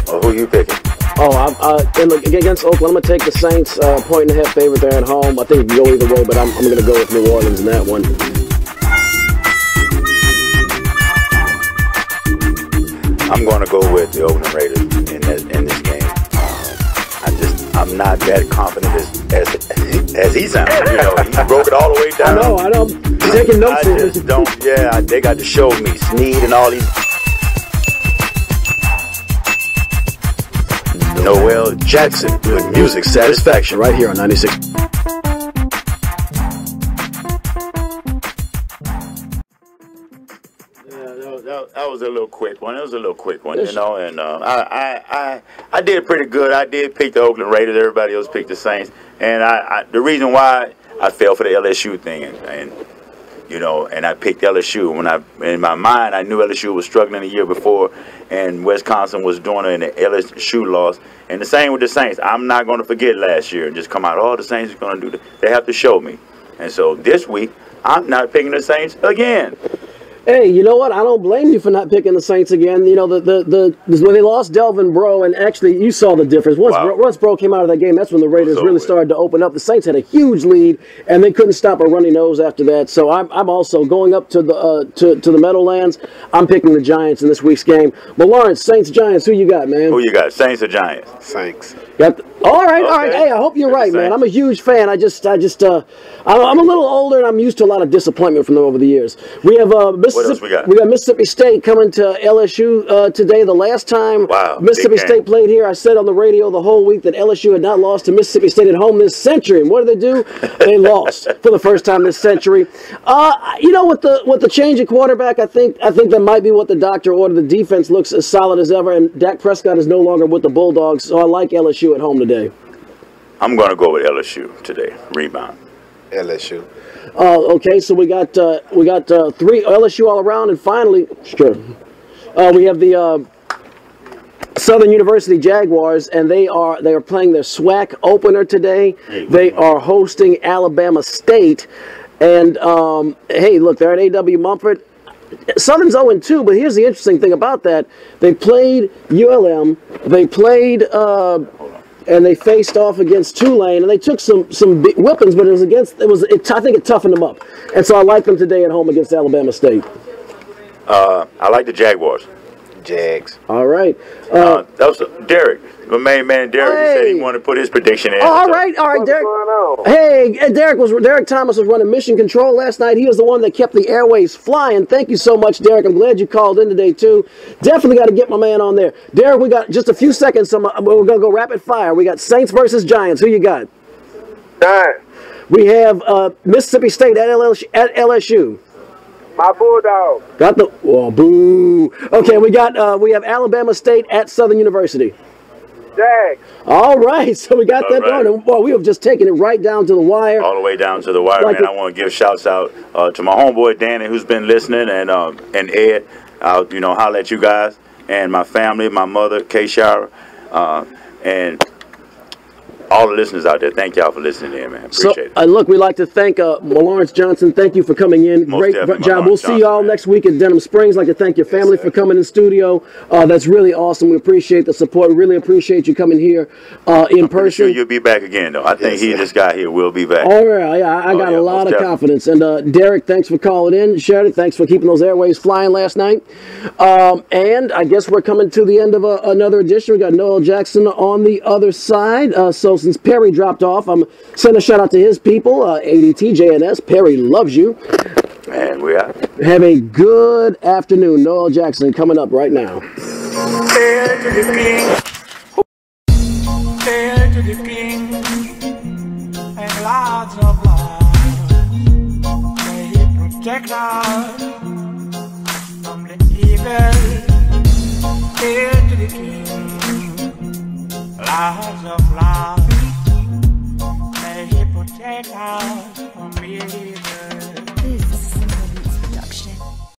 C: Well, who you picking?
B: Against Oakland, I'm going to take the Saints, 1.5 favorite there at home. I think it can go either way, but I'm going to go with New Orleans in that one.
C: I'm going to go with the Oakland Raiders in this game. I'm not that confident as he sounds. You know, he broke it all the way down.
B: I know. Taking notes.
C: I just don't. Yeah, they got to show me Snead and all these. Noel Jackson with Music Satisfaction right here on 96. That was a little quick one. It was a little quick one, you know. And I did pretty good. I did pick the Oakland Raiders. Everybody else picked the Saints. And the reason why I fell for the LSU thing, and you know, and I picked LSU in my mind I knew LSU was struggling the year before, and Wisconsin was doing it, and the LSU lost. And the same with the Saints. I'm not going to forget last year and just come out. Oh, the Saints are going to do that. They have to show me. And so this week I'm not picking the Saints again.
B: Hey, you know what? I don't blame you for not picking the Saints again. You know, when they lost Delvin Breaux, and actually you saw the difference. Once Breaux came out of that game, that's when the Raiders really started to open up. The Saints had a huge lead, and they couldn't stop a runny nose after that. So I'm also going up to the Meadowlands. I'm picking the Giants in this week's game. But Lawrence, Saints, Giants, who you got, man?
C: Who you got? Saints or Giants?
E: Saints.
B: All right. Hey, I hope you're right, man. I'm a huge fan. I'm a little older, and I'm used to a lot of disappointment from them over the years. We have
C: what else we got?
B: We got Mississippi State coming to LSU today. The last time Mississippi State played here, I said on the radio the whole week that LSU had not lost to Mississippi State at home this century. And what did they do? They lost for the first time this century. You know, with the change of quarterback, I think that might be what the doctor ordered. The defense looks as solid as ever, and Dak Prescott is no longer with the Bulldogs, so I like LSU at home today.
C: I'm going to go with LSU today. Rebound.
E: LSU.
B: Okay, so we got 3 LSU all around, and finally, we have the Southern University Jaguars, and they are playing their SWAC opener today. They are hosting Alabama State, and hey, look, they're at A.W. Mumford. Southern's 0-2, but here's the interesting thing about that: they played ULM, they played. And they faced off against Tulane, and they took some whippings, but I think it toughened them up. And so I like them today at home against Alabama State.
C: I like the Jaguars.
E: Jags.
B: All right.
C: That was Derek. My main man Derek said he wanted to put his prediction in.
B: All right, Derek. Hey, Derek Thomas was running mission control last night. He was the one that kept the airways flying. Thank you so much, Derek. I'm glad you called in today too. Definitely got to get my man on there. Derek, we got just a few seconds. So we're gonna go rapid fire. We got Saints versus Giants. Who you got?
M: Giants.
B: We have Mississippi State at LSU.
M: My Bulldogs.
B: Boo. Okay, we have Alabama State at Southern University.
M: Jags.
B: All right, so we got that going. Well, we have just taken it right down to the wire.
C: All the way down to the wire, man. I want to give shouts out to my homeboy Danny, who's been listening, and Ed. I'll holler at you guys and my family, my mother, Kay Shower, and all the listeners out there. Thank y'all for listening in, man. Appreciate it.
B: Look, we'd like to thank Lawrence Johnson. Thank you for coming in. Great job. We'll see y'all next week at Denham Springs. I'd like to thank your family for coming in studio. That's really awesome. We appreciate the support. We really appreciate you coming here in person.
C: Sure you'll be back again, though. I think he just got here. We'll be back.
B: All right. I got a lot of confidence. And Derek, thanks for calling in. Sheridan, thanks for keeping those airways flying last night. And I guess we're coming to the end of another edition. We got Noel Jackson on the other side. So since Perry dropped off. I'm sending a shout out to his people, ADT, JNS. Perry loves you.
C: And we are.
B: Have a good afternoon. Noel Jackson coming up right now.
N: Hail to the king. Hail to the king. And lots of love. May he protect us from the evil. Hail to the king. Lots of love. May he protect us from evil.